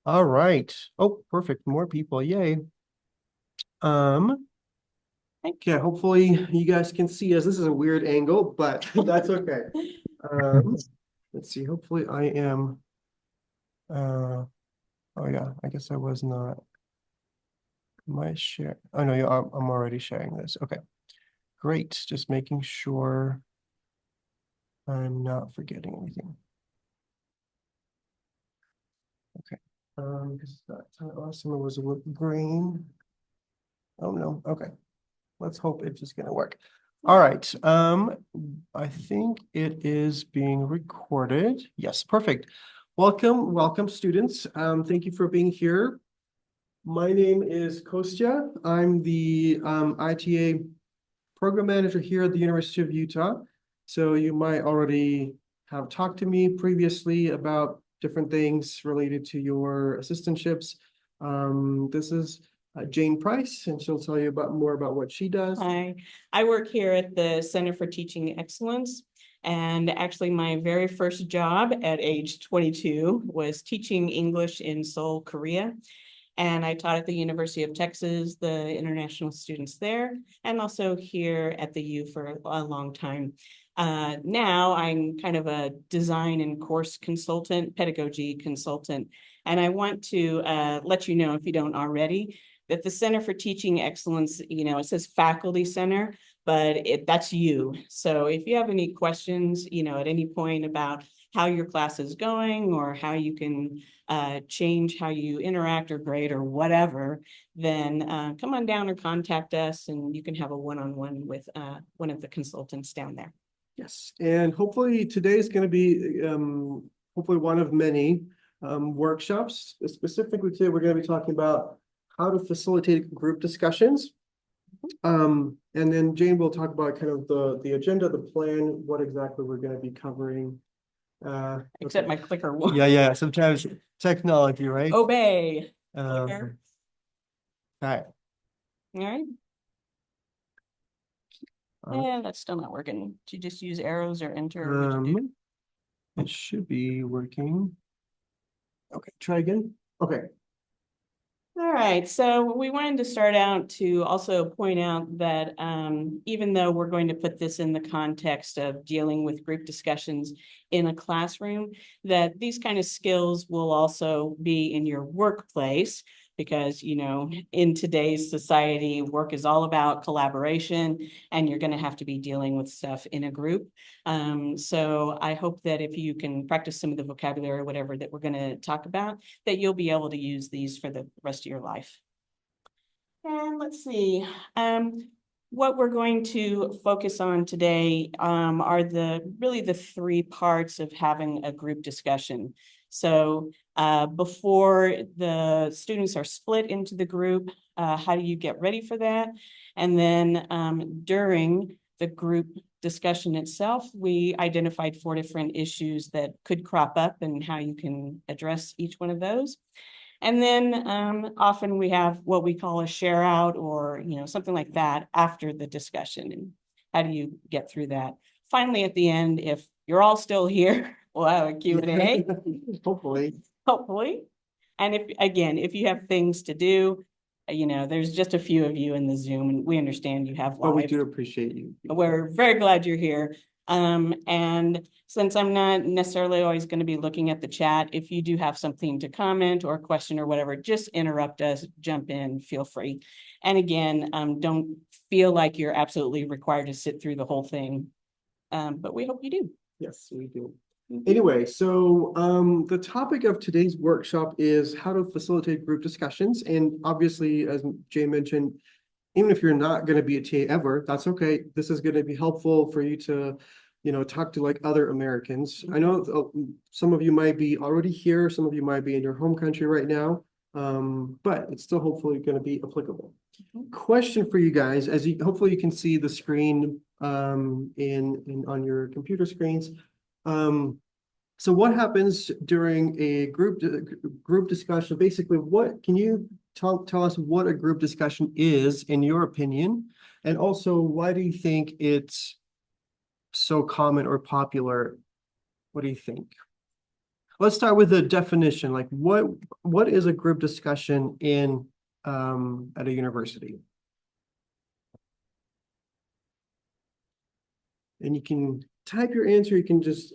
All right. Oh, perfect. More people. Yay. Um, okay, hopefully you guys can see us. This is a weird angle, but that's okay. Um, let's see. Hopefully I am oh yeah, I guess I was not. Am I share? Oh no, yeah, I'm already sharing this. Okay, great. Just making sure I'm not forgetting anything. Okay. Because that last time it was with green. Oh no. Okay. Let's hope it's just gonna work. All right. I think it is being recorded. Yes, perfect. Welcome, students. Thank you for being here. My name is Kostya. I'm the ITA program manager here at the University of Utah. So you might already have talked to me previously about different things related to your assistantships. This is Jane Price, and she'll tell you more about what she does. Hi, I work here at the Center for Teaching Excellence. And actually, my very first job at age 22 was teaching English in Seoul, Korea. And I taught at the University of Texas, the international students there, and also here at the U for a long time. Now I'm kind of a design and course consultant, pedagogy consultant. And I want to let you know, if you don't already, that the Center for Teaching Excellence, it says faculty center, but that's you. So if you have any questions, at any point about how your class is going or how you can change how you interact or grade or whatever, then come on down or contact us and you can have a one-on-one with one of the consultants down there. Yes, and hopefully today is going to be hopefully one of many workshops. Specifically today, we're going to be talking about how to facilitate group discussions. And then Jane will talk about kind of the agenda, the plan, what exactly we're going to be covering. Except Okay. my clicker will Yeah. Sometimes technology, right? obey. All right. All right. Yeah, that's still not working. Do you just use arrows or enter? Or what'd you do? It should be working. Okay, try again. Okay. All right, so we wanted to start out to also point out that even though we're going to put this in the context of dealing with group discussions in a classroom, that these kind of skills will also be in your workplace because, in today's society, work is all about collaboration and you're going to have to be dealing with stuff in a group. So I hope that if you can practice some of the vocabulary or whatever that we're going to talk about, that you'll be able to use these for the rest of your life. And let's see, what we're going to focus on today are really the three parts of having a group discussion. So before the students are split into the group, how do you get ready for that? And then during the group discussion itself, we identified 4 different issues that could crop up and how you can address each one of those. And then often we have what we call a share out or, something like that after the discussion. And how do you get through that? Finally, at the end, if you're all still here, we'll have a Q&A. Hopefully. Hopefully. And if you have things to do, there's just a few of you in the Zoom and we understand you have But we lives. do appreciate you. We're very glad you're here. And since I'm not necessarily always going to be looking at the chat, if you do have something to comment or question or whatever, just interrupt us, jump in, feel free. And again, don't feel like you're absolutely required to sit through the whole thing. But we hope you do. Yes, we do. Anyway, so the topic of today's workshop is how to facilitate group discussions. And obviously, as Jay mentioned, even if you're not going to be a TA ever, that's okay. This is going to be helpful for you to, talk to like other Americans. I know some of you might be already here, some of you might be in your home country right now, but it's still hopefully going to be applicable. Question for you guys, as you hopefully you can see the screen in on your computer screens. So what happens during a group discussion? Basically, what can you tell us what a group discussion is in your opinion? And also, why do you think it's so common or popular? What do you think? let's start with the definition. Like what is a group discussion in at a university? And you can type your answer, you can just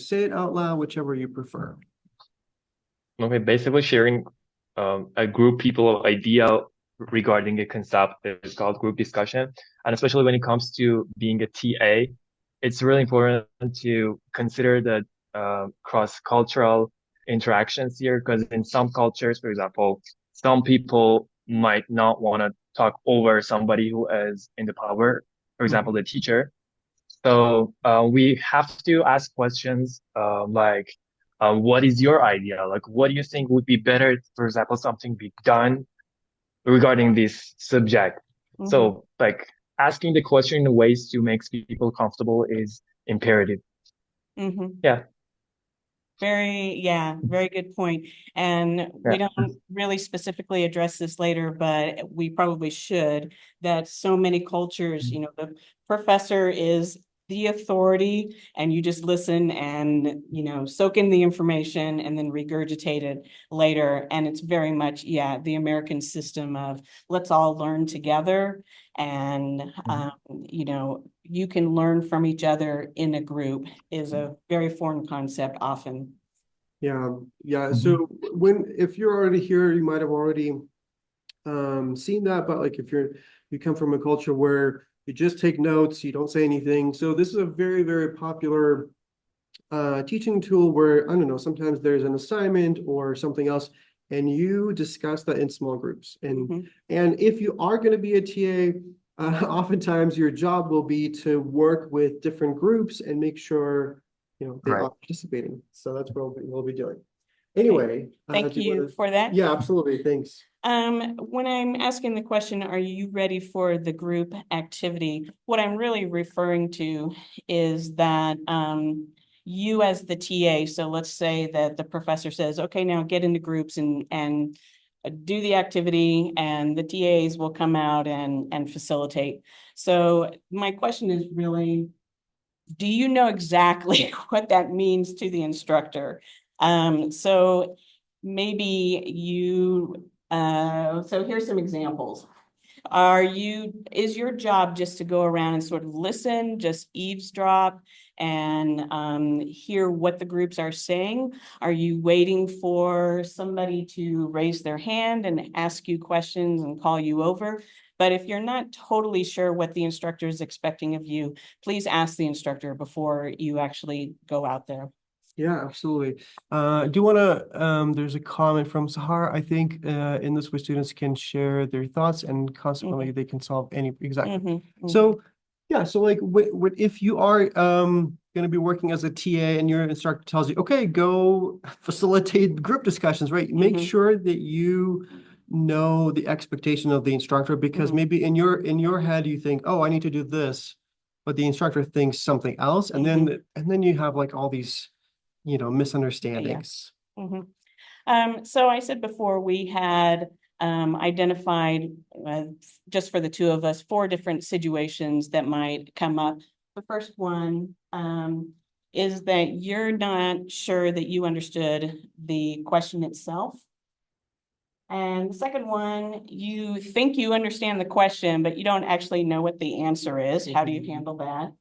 say it out loud, whichever you prefer. Okay, basically sharing a group people idea regarding a concept is called group discussion. And especially when it comes to being a TA, it's really important to consider the cross-cultural interactions here, because in some cultures, for example, some people might not want to talk over somebody who is in the power, for example, the teacher. So we have to ask questions like, what is your idea? Like, what do you think would be better, for example, something be done regarding this subject? Mhm. So, like, asking the question in ways to make people comfortable is imperative. Mhm. Yeah, Very good point. And we yeah. don't really specifically address this later, but we probably should, that so many cultures, the professor is the authority and you just listen and, soak in the information and then regurgitate it later. And it's very much, the American system of let's all learn together. And, you can learn from each other in a group is a very foreign concept often. Yeah, yeah. So if you're already here, you might have already seen that, but like if you come from a culture where you just take notes, you don't say anything. So this is a very, very popular teaching tool where, I don't know, sometimes there's an assignment or something else, and you discuss that in small groups. And if you are going to be a TA, oftentimes your job will be to work with different groups and make sure they Right. are participating. So that's what we'll be doing. Anyway, Thank you for that. Yeah, absolutely. Thanks. When I'm asking the question, are you ready for the group activity? What I'm really referring to is that you as the TA, so let's say that the professor says, okay, now get into groups and do the activity, and the TAs will come out and facilitate. So my question is really, do you know exactly what that means to the instructor? So maybe so here's some examples. Is your job just to go around and sort of listen, just eavesdrop and hear what the groups are saying? Are you waiting for somebody to raise their hand and ask you questions and call you over? But if you're not totally sure what the instructor is expecting of you, please ask the instructor before you actually go out there. Yeah, absolutely. Do you want to, there's a comment from Sahar, I think, in this where students can share their thoughts and consequently they can solve any, exactly. So, yeah, so like if you are going to be working as a TA and your instructor tells you, okay, go facilitate group discussions, right? Make sure that you know the expectation of the instructor, because maybe in your head you think, oh, I need to do this, but the instructor thinks something else, and then you have like all these misunderstandings. So I said before we had identified just for the two of us 4 different situations that might come up. The first one is that you're not sure that you understood the question itself. And the second one, you think you understand the question, but you don't actually know what the answer is. How do you handle that?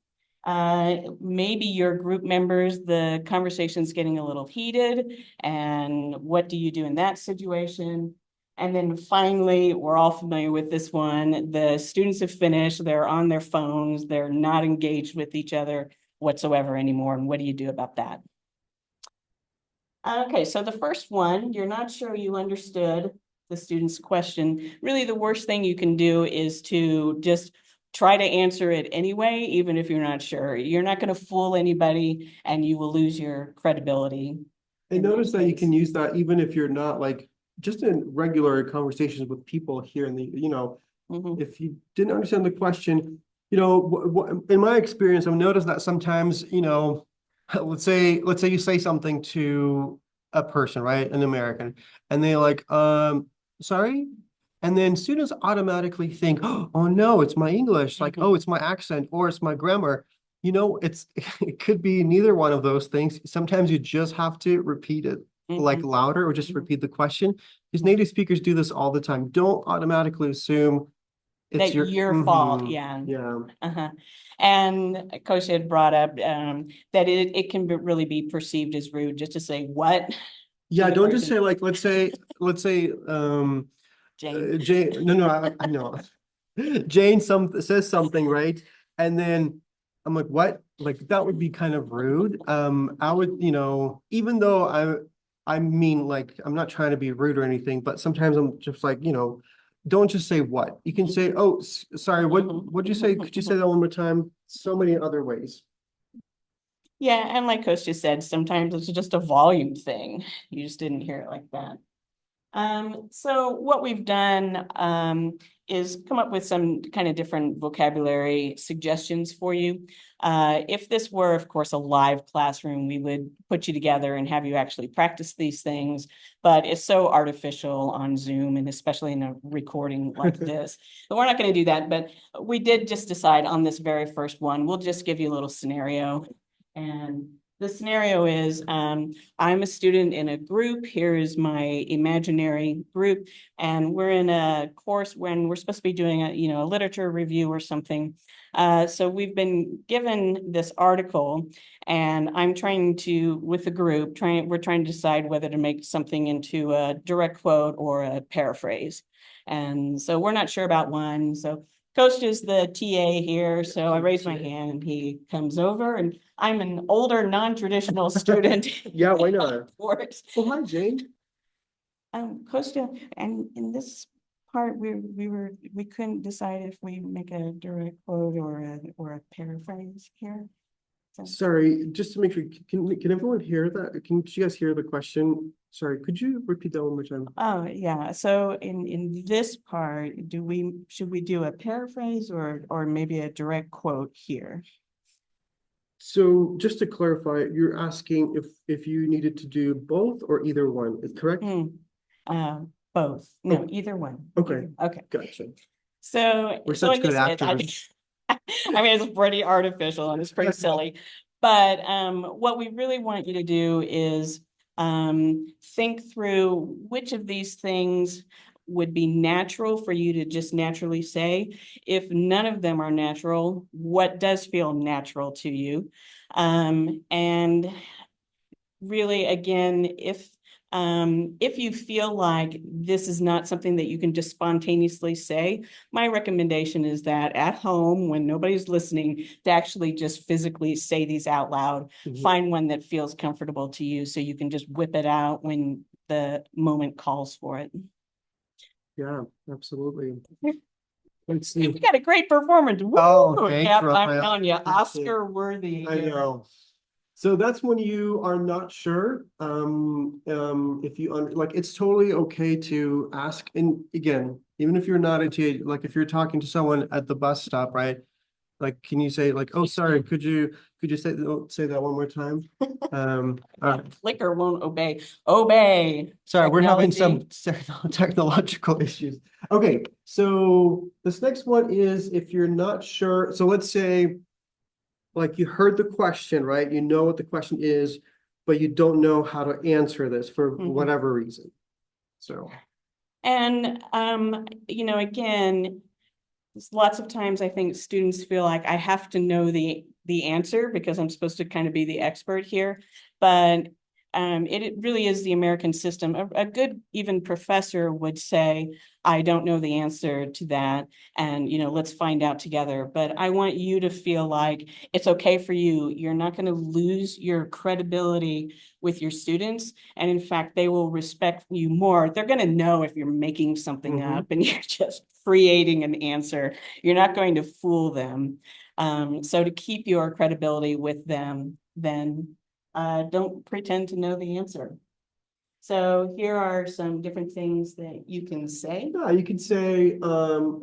Maybe your group members, the conversation's getting a little heated, and what do you do in that situation? And then finally, we're all familiar with this one. The students have finished, they're on their phones, they're not engaged with each other whatsoever anymore. And what do you do about that? Okay, so the first one, you're not sure you understood the student's question. Really, the worst thing you can do is to just try to answer it anyway, even if you're not sure. You're not going to fool anybody and you will lose your credibility. And notice that you can use that even if you're not like just in regular conversations with people here in the, if you didn't understand the question, in my experience, I've noticed that sometimes, let's say you say something to a person, right? An American, and they like, sorry. And then students automatically think, oh no, it's my English, like, oh, it's my accent or it's my grammar. You know, it's, it could be neither one of those things. Sometimes you just have to repeat it like Mhm. louder or just Mhm. repeat the question. Because native speakers do this all the time. Don't automatically assume it's That your fault, yeah. yeah. Uh-huh. And Coach had brought up that it can really be perceived as rude just to say what Yeah, the don't just person, say like, let's say, Jane. Jane, no, I know. Jane says something, right? And then I'm like, what? Like that would be kind of rude. I would, even though I mean, like, I'm not trying to be rude or anything, but sometimes I'm just like, don't just say what. You can say, oh, sorry, what'd you say? Could you say that one more time? So many other ways. Yeah, and like Coach just said, sometimes it's just a volume thing. You just didn't hear it like that. So what we've done is come up with some kind of different vocabulary suggestions for you. If this were, of course, a live classroom, we would put you together and have you actually practice these things. But it's so artificial on Zoom and especially in a recording like this. But we're not going to do that. But we did just decide on this very first one, we'll just give you a little scenario. And the scenario is I'm a student in a group. Here is my imaginary group, and we're in a course when we're supposed to be doing a literature review or something. So we've been given this article, and I'm trying to, with the group, we're trying to decide whether to make something into a direct quote or a paraphrase. And so we're not sure about one. So Coach is the TA here, so I raise my hand and he comes over, and I'm an older, non-traditional student. Yeah, why not? Course. Well, hi, Jane. Costa, and in this part, we couldn't decide if we make a direct quote or a paraphrase here. So, Sorry, just to make sure, can everyone hear that? Can you guys hear the question? Sorry, could you repeat that one more time? oh yeah, so in this part, should we do a paraphrase or maybe a direct quote here? So just to clarify, you're asking if you needed to do both or either one, is correct? Both. No, Oh. either one. Okay. Okay. Gotcha. So We're so such in good this, actors. I mean, it's pretty artificial and it's pretty silly. But what we really want you to do is think through which of these things would be natural for you to just naturally say. If none of them are natural, what does feel natural to you? And really, again, if you feel like this is not something that you can just spontaneously say, my recommendation is that at home, when nobody's listening, to actually just physically say these out loud. Find one that feels comfortable to you so you can just whip it out when the moment calls for it. Yeah, absolutely. Let's We see. got a great performance. Oh, Woo! thanks, Yep, I'm Raphael. telling you, Thank you. Oscar worthy. I know. So that's when you are not sure. If you like, it's totally okay to ask. And again, even if you're not a TA, like if you're talking to someone at the bus stop, right? Like, can you say like, oh, sorry, could you say that one more time? All right. Clicker won't obey. Obey. Sorry, we're having some Technology. technological issues. Okay, so this next one is if you're not sure. So let's say like you heard the question, right? You know what the question is, but you don't know how to answer this for Mhm. whatever reason. So, And again, lots of times I think students feel like I have to know the answer because I'm supposed to kind of be the expert here. But it really is the American system. A good even professor would say, I don't know the answer to that, and let's find out together. But I want you to feel like it's okay for you. You're not going to lose your credibility with your students, and in fact, they will respect you more. They're going to know if you're making something up and you're just creating an answer. You're not going to fool them. So to keep your credibility with them, then don't pretend to know the answer. So here are some different things that you can say. yeah, you could say,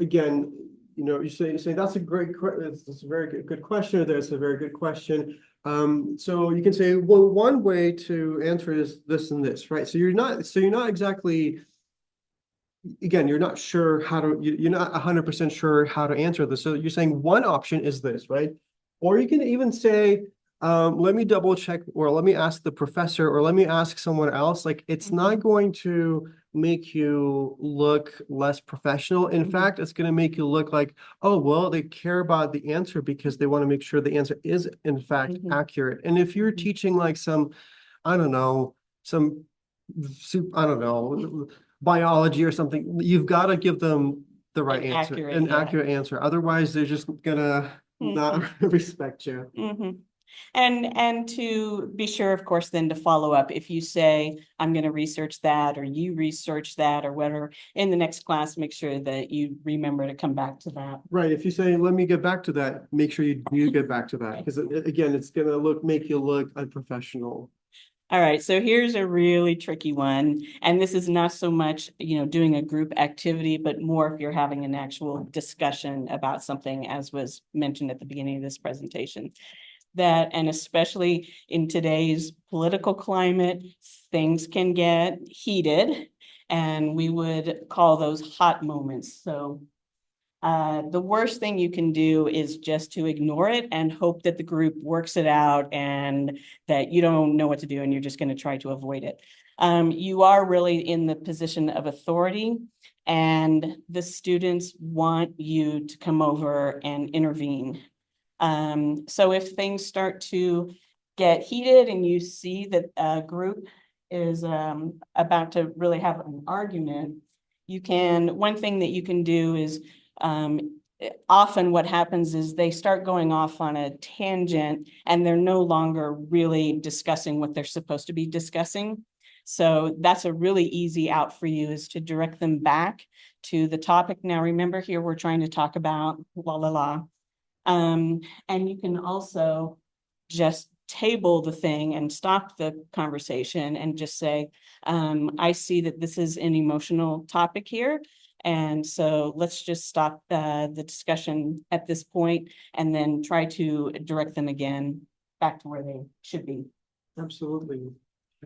again, you say that's a great, that's a very good question, or that's a very good question. So you can say, well, one way to answer is this and this, right? So you're not exactly, again, you're not sure how to, you're not 100% sure how to answer this. So you're saying one option is this, right? Or you can even say, let me double check, or let me ask the professor, or let me ask someone else. Like, it's not going to make you look less professional. In Mhm. fact, it's going to make you look like, oh, well, they care about the answer because they want to make sure the answer is in fact Mhm. accurate. And if you're Mhm. teaching like some, I don't know, I don't know, biology or something, you've got to give them the right An answer, accurate, an yeah. accurate answer. Otherwise, they're just gonna not respect you. Mhm. And to be sure, of course, then to follow up, if you say, I'm going to research that, or you research that, or whatever, in the next class, make sure that you remember to come back to that. Right. If you say, let me get back to that, make sure you get back to that. Because again, it's gonna make you look unprofessional. All right, so here's a really tricky one. And this is not so much, doing a group activity, but more if you're having an actual discussion about something, as was mentioned at the beginning of this presentation. That, and especially in today's political climate, things can get heated, and we would call those hot moments. So the worst thing you can do is just to ignore it and hope that the group works it out and that you don't know what to do and you're just going to try to avoid it. You are really in the position of authority, and the students want you to come over and intervene. So if things start to get heated and you see that a group is about to really have an argument, one thing that you can do is often what happens is they start going off on a tangent and they're no longer really discussing what they're supposed to be discussing. So that's a really easy out for you, is to direct them back to the topic. Now, remember, here we're trying to talk about la la la. And you can also just table the thing and stop the conversation and just say, I see that this is an emotional topic here. And so let's just stop the discussion at this point and then try to direct them again back to where they should be. Absolutely.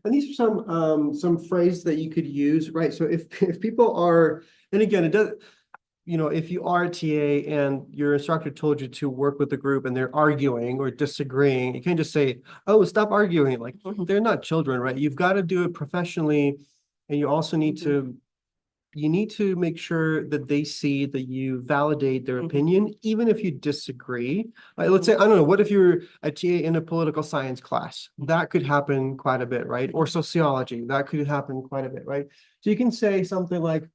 And these are some phrases that you could use, right? So if people are, and again, it does, if you are a TA and your instructor told you to work with the group and they're arguing or disagreeing, you can't just say, oh, stop arguing. Like, they're not children, right? You've got to do it professionally. And you also need to make sure that they see that you validate their opinion, even if you disagree. Like, let's say, I don't know, what if you're a TA in a political science class? That could happen quite a bit, right? Or sociology, that could happen quite a bit, right? So you can say something like,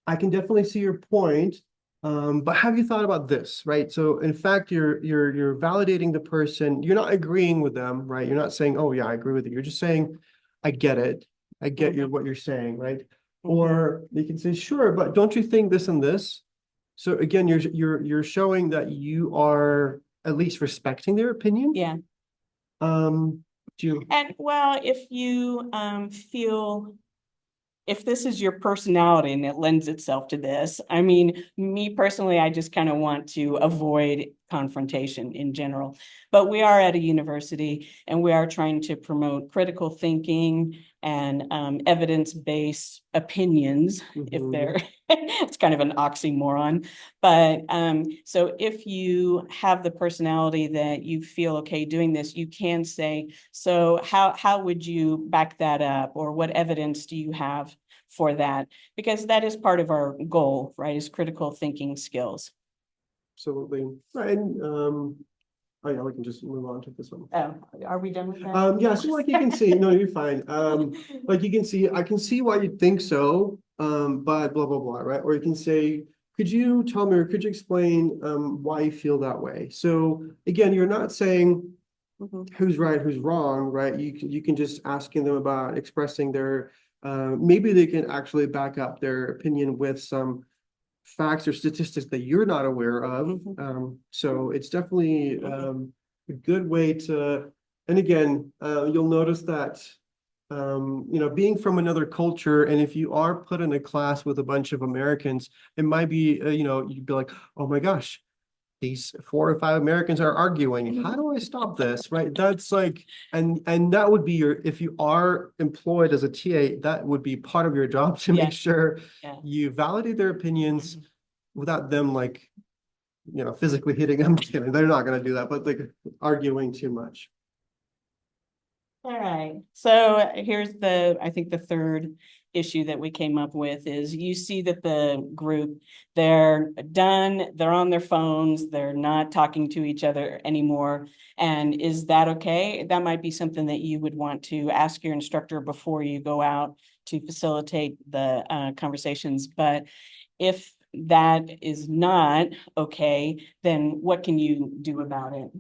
I can definitely see your point, but have you thought about this, right? So in fact, you're validating the person. You're not agreeing with them, right? You're not saying, oh yeah, I agree with you. You're just saying, I get it. I get what you're saying, right? Or you can say, sure, but don't you think this and this? So again, you're showing that you are at least respecting their opinion. Yeah. Do you? And well, if you feel, if this is your personality and it lends itself to this, I mean, me personally, I just kind of want to avoid confrontation in general. But we are at a university and we are trying to promote critical thinking and evidence-based opinions, if they're, it's kind of an oxymoron. But so if you have the personality that you feel okay doing this, you can say, so how would you back that up? Or what evidence do you have for that? Because that is part of our goal, right? Is critical thinking skills. Absolutely. Right. And oh yeah, we can just move on to this one. Oh, are we done with that? Yeah, so like you can see, no, you're fine. Like you can see, I can see why you think so, but blah, blah, blah, right? Or you can say, could you tell me, or could you explain why you feel that way? So again, you're not saying who's right, who's wrong, right? You can just asking them about expressing their, maybe they can actually back up their opinion with some facts or statistics that you're not aware of. So it's definitely a good way to, and again, you'll notice that, being from another culture, and if you are put in a class with a bunch of Americans, it might be, you'd be like, oh my gosh, these 4 or 5 Americans are arguing. How do I stop this? Right. That's like, and that would be if you are employed as a TA, that would be part of your job to make sure you validate their opinions without them like physically hitting them. Just kidding. They're not gonna do that, but like arguing too much. All right, so here's I think the third issue that we came up with is you see that the group, they're done, they're on their phones, they're not talking to each other anymore. And is that okay? That might be something that you would want to ask your instructor before you go out to facilitate the conversations. But if that is not okay, then what can you do about it?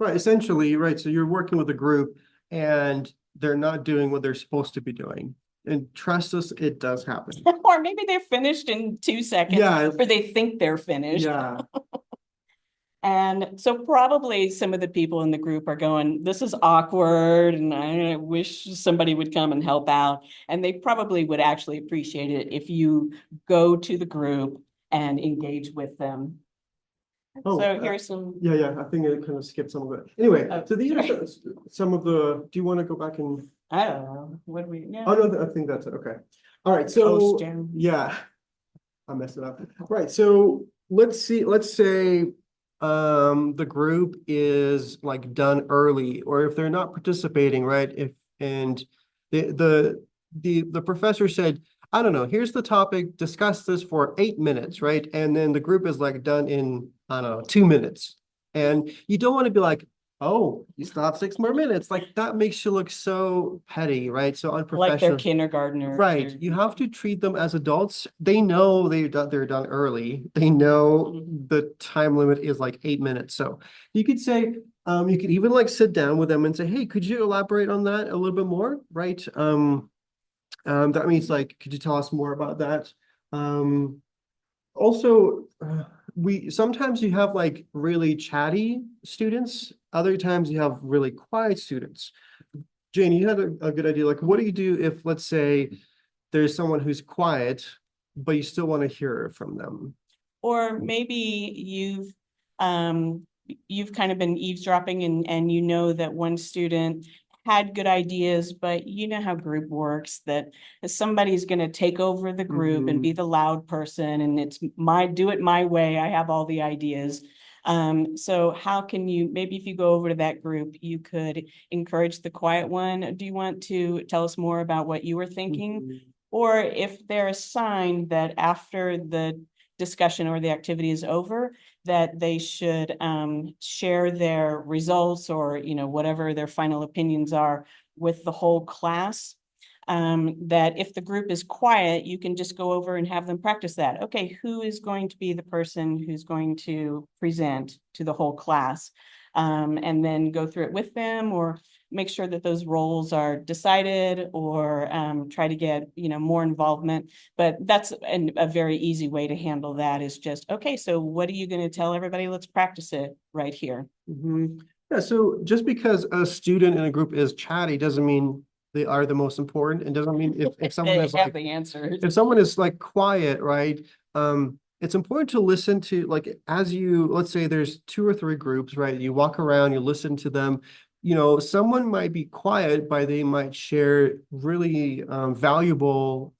Right, essentially, right. So you're working with a group and they're not doing what they're supposed to be doing. And trust us, it does happen. Or maybe they're finished in 2 seconds, Yeah, or they think they're finished. yeah. And so probably some of the people in the group are going, this is awkward, and I wish somebody would come and help out. And they probably would actually appreciate it if you go to the group and engage with them. Oh, So here's some, Yeah, I think it kind of skipped some of it. Anyway, Oh, so these are sorry. some of the, do you want to go back and, I don't know, what do we, yeah. oh, no, I think that's it. Okay. All right, so, Post jam. yeah, I messed it up. Right, so let's say the group is like done early, or if they're not participating, right? And the professor said, I don't know, here's the topic, discuss this for 8 minutes, right? And then the group is like done in, I don't know, 2 minutes. And you don't want to be like, oh, you still have 6 more minutes. Like that makes you look so petty, right? So Like they're unprofessional. kindergartners. Right. You have to treat them as adults. They know they're done early. They know the time limit is like 8 minutes. So you could say, you could even like sit down with them and say, hey, could you elaborate on that a little bit more? Right. That means like, could you tell us more about that? Also, we sometimes you have like really chatty students. Other times you have really quiet students. Jane, you had a good idea. Like, what do you do if, let's say, there's someone who's quiet, but you still want to hear from them? Or maybe you've kind of been eavesdropping and you know that one student had good ideas, but you know how group works, that somebody's going to take over the group and be the loud person, and it's do it my way. I have all the ideas. So how can you, maybe if you go over to that group, you could encourage the quiet one. Do you want to tell us more about what you were thinking? Or if they're assigned that after the discussion or the activity is over, that they should share their results or, whatever their final opinions are with the whole class. That if the group is quiet, you can just go over and have them practice that. Okay, who is going to be the person who's going to present to the whole class? And then go through it with them, or make sure that those roles are decided, or try to get, more involvement. But that's a very easy way to handle that, is just, okay, so what are you going to tell everybody? Let's practice it right here. Yeah, so just because a student in a group is chatty doesn't mean they are the most important. And doesn't mean if someone They is have like, the answers. if someone is like quiet, right? It's important to listen to, like, as you, let's say there's 2 or 3 groups, right? You walk around, you listen to them. Someone might be quiet, but they might share really valuable,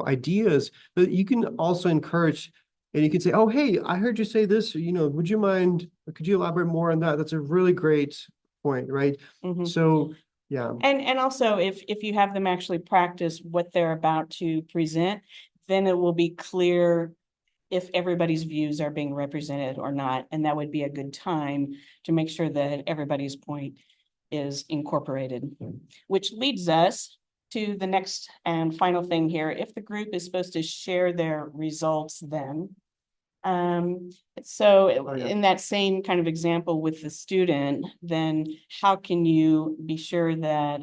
ideas that you can also encourage. And you can say, oh, hey, I heard you say this, would you mind, could you elaborate more on that? That's a really great point, right? Mhm. So, yeah. And also, if you have them actually practice what they're about to present, then it will be clear if everybody's views are being represented or not. And that would be a good time to make sure that everybody's point is incorporated. Which leads us to the next and final thing here. If the group is supposed to share their results, then so yeah. in that same kind of example with the student, then how can you be sure that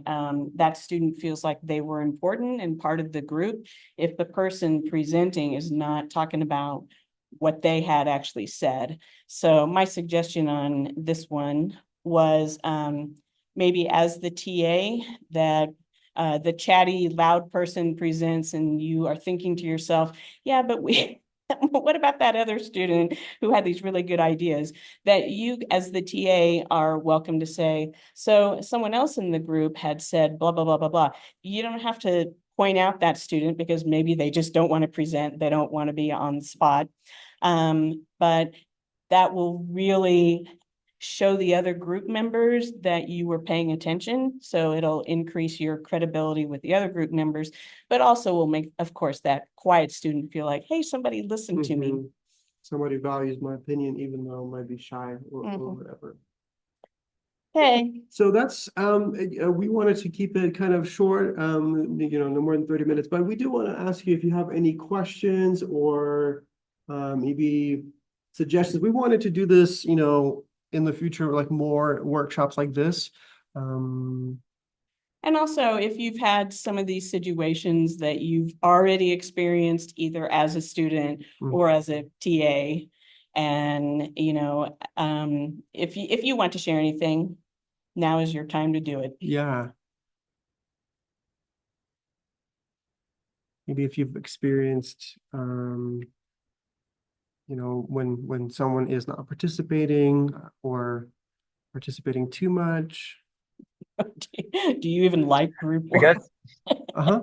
that student feels like they were important and part of the group if the person presenting is not talking about what they had actually said? So my suggestion on this one was maybe as the TA, that the chatty loud person presents and you are thinking to yourself, yeah, but what about that other student who had these really good ideas? That you, as the TA, are welcome to say, so someone else in the group had said blah, blah, blah, blah, blah. You don't have to point out that student because maybe they just don't want to present. They don't want to be on the spot. But that will really show the other group members that you were paying attention. So it'll increase your credibility with the other group members, but also will make, of course, that quiet student feel like, hey, somebody listened to me. Mhm. Somebody values my opinion, even though I might be shy or Mhm. whatever. Hey, So that's, we wanted to keep it kind of short, no more than 30 minutes, but we do want to ask you if you have any questions or maybe suggestions. We wanted to do this, in the future, like more workshops like this. and also if you've had some of these situations that you've already experienced either as a student or as a TA, and if you want to share anything, now is your time to do it. Yeah. Maybe if you've experienced, when someone is not participating or participating too much. Do you even like group I work? guess Uh-huh.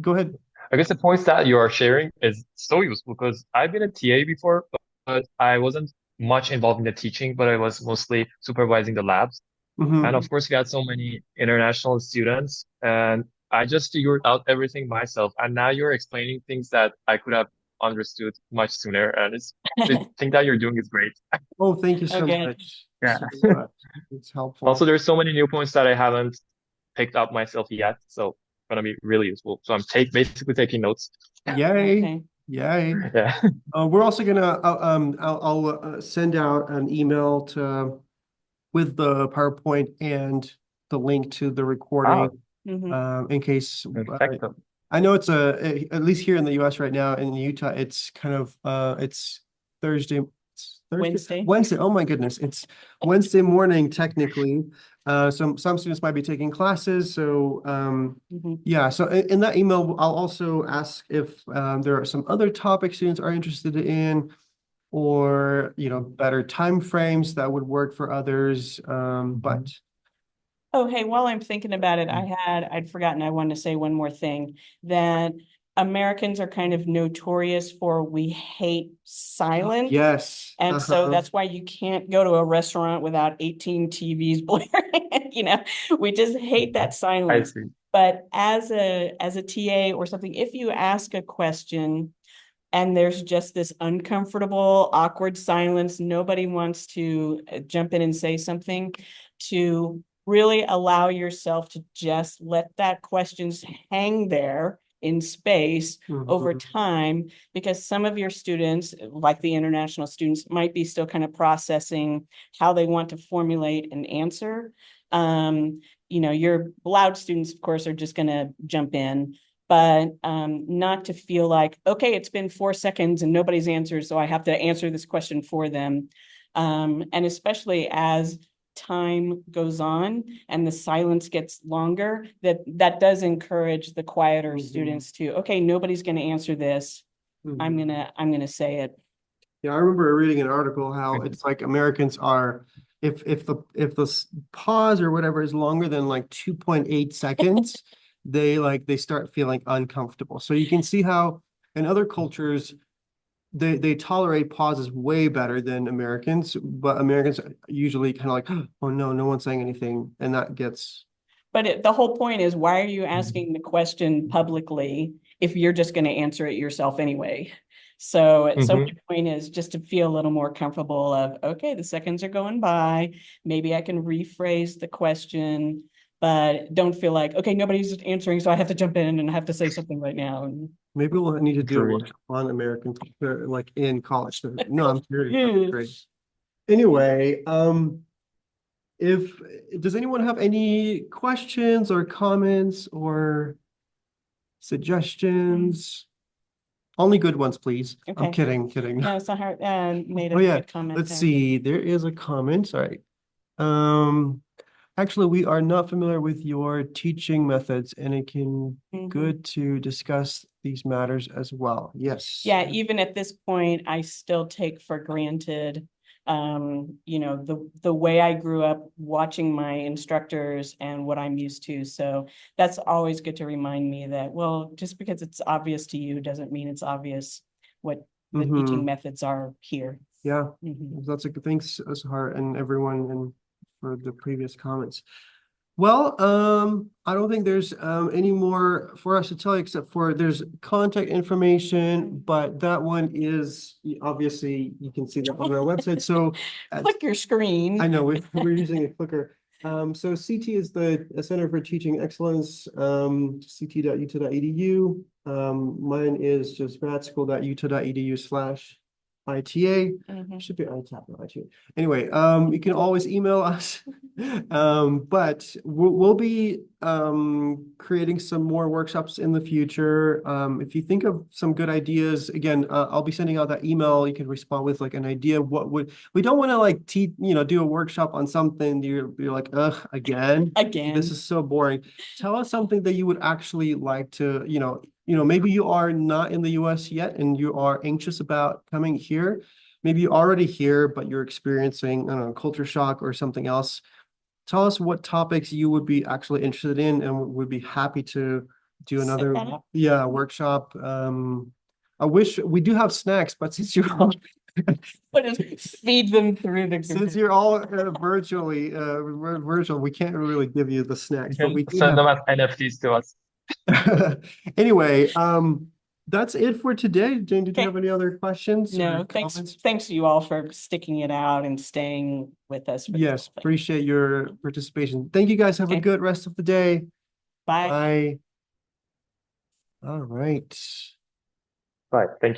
Go ahead. I guess the points that you are sharing is so useful because I've been a TA before, but I wasn't much involved in the teaching, but I was mostly supervising the labs. And Mhm. of course, we had so many international students, and I just figured out everything myself. And now you're explaining things that I could have understood much sooner. And the thing that you're doing is great. Oh, thank you so Okay. much. Yeah. So much. It's helpful. Also, there's so many new points that I haven't picked up myself yet, so it's gonna be really useful. So I'm basically taking notes. Yay. Okay. Yay. Yeah. We're also gonna, I'll send out an email with the PowerPoint and the link to the recording, Ah, Mhm. in case, perfecto. I know it's at least here in the US right now in Utah, it's kind of, it's Thursday. Wednesday. Wednesday. Oh my goodness. It's Wednesday morning technically. Some students might be taking classes. So, Mhm. yeah. So in that email, I'll also ask if, there are some other topics students are interested in, or, better time frames that would work for others. But Oh, hey, while I'm thinking about it, I'd forgotten I wanted to say one more thing, that Americans are kind of notorious for we hate silence. yes. And so that's why you can't go to a restaurant without 18 TVs blaring. We just hate that I silence. see. But as a TA or something, if you ask a question and there's just this uncomfortable, awkward silence, nobody wants to jump in and say something, to really allow yourself to just let that questions hang there in space over Mhm. time, because some of your students, like the international students, might be still kind of processing how they want to formulate an answer. Your loud students, of course, are just going to jump in, but not to feel like, okay, it's been 4 seconds and nobody's answered, so I have to answer this question for them. And especially as time goes on and the silence gets longer, that does encourage the quieter students to, okay, nobody's going to answer this. I'm gonna say it. Yeah, I remember reading an article how it's like Americans are, if the pause or whatever is longer than like 2.8 seconds, they start feeling uncomfortable. So you can see how in other cultures they tolerate pauses way better than Americans, but Americans usually kind of like, oh no, no one's saying anything, and that gets. But the whole point is, why are you asking the question publicly if you're just going to answer it yourself anyway? So my point is just to feel a little more comfortable of, okay, the seconds are going by. Maybe I can rephrase the question, but don't feel like, okay, nobody's answering, so I have to jump in and I have to say something right now. Maybe we'll need to do a Agreed. workshop on American culture, like in college. No, I'm serious. That's Hmm. great. Anyway, if does anyone have any questions or comments or suggestions? Only good ones, please. I'm Okay. kidding. No, Sahar made Oh a yeah, good comment let's there. see. There is a comment. Sorry. Actually, we are not familiar with your teaching methods, and it can Mhm. good to discuss these matters as well. Yes. Yeah, even at this point, I still take for granted, the way I grew up watching my instructors and what I'm used to. So that's always good to remind me that, well, just because it's obvious to you doesn't mean it's obvious what the teaching Mm-hmm. methods are here. Yeah, Mhm. that's a good, thanks, Sahar, and everyone, and for the previous comments. Well, I don't think there's any more for us to tell you, except for there's contact information, but that one is obviously you can see that on our website. So Click your screen. I know we're using a clicker. So CT is the Center for Teaching Excellence, ct.utah.edu. Mine is just gradschool.utah.edu/ITA. Mhm. Should be ITAP, not ITA. Anyway, you can always email us. But we'll be creating some more workshops in the future. If you think of some good ideas, again, I'll be sending out that email. You can respond with like an idea. What would we don't want to like do a workshop on something you're like, ugh, again. Again. This is so boring. Tell us something that you would actually like to, maybe you are not in the US yet and you are anxious about coming here. Maybe you're already here, but you're experiencing, I don't know, culture shock or something else. Tell us what topics you would be actually interested in and would be happy to do Set another, that up. workshop. I wish we do have snacks, but since you're all Feed them through the. since you're all virtual, we can't really give you the snacks, but we do Send them have. as NFTs to us. Anyway, that's it for today. Jane, did you Okay. have any other questions? or No, comments? thanks to you all for sticking it out and staying with us. For this Yes, whole thing. appreciate your participation. Thank you guys. Have a Okay. good rest of the day. Bye. Bye. All right. Right. Thank you.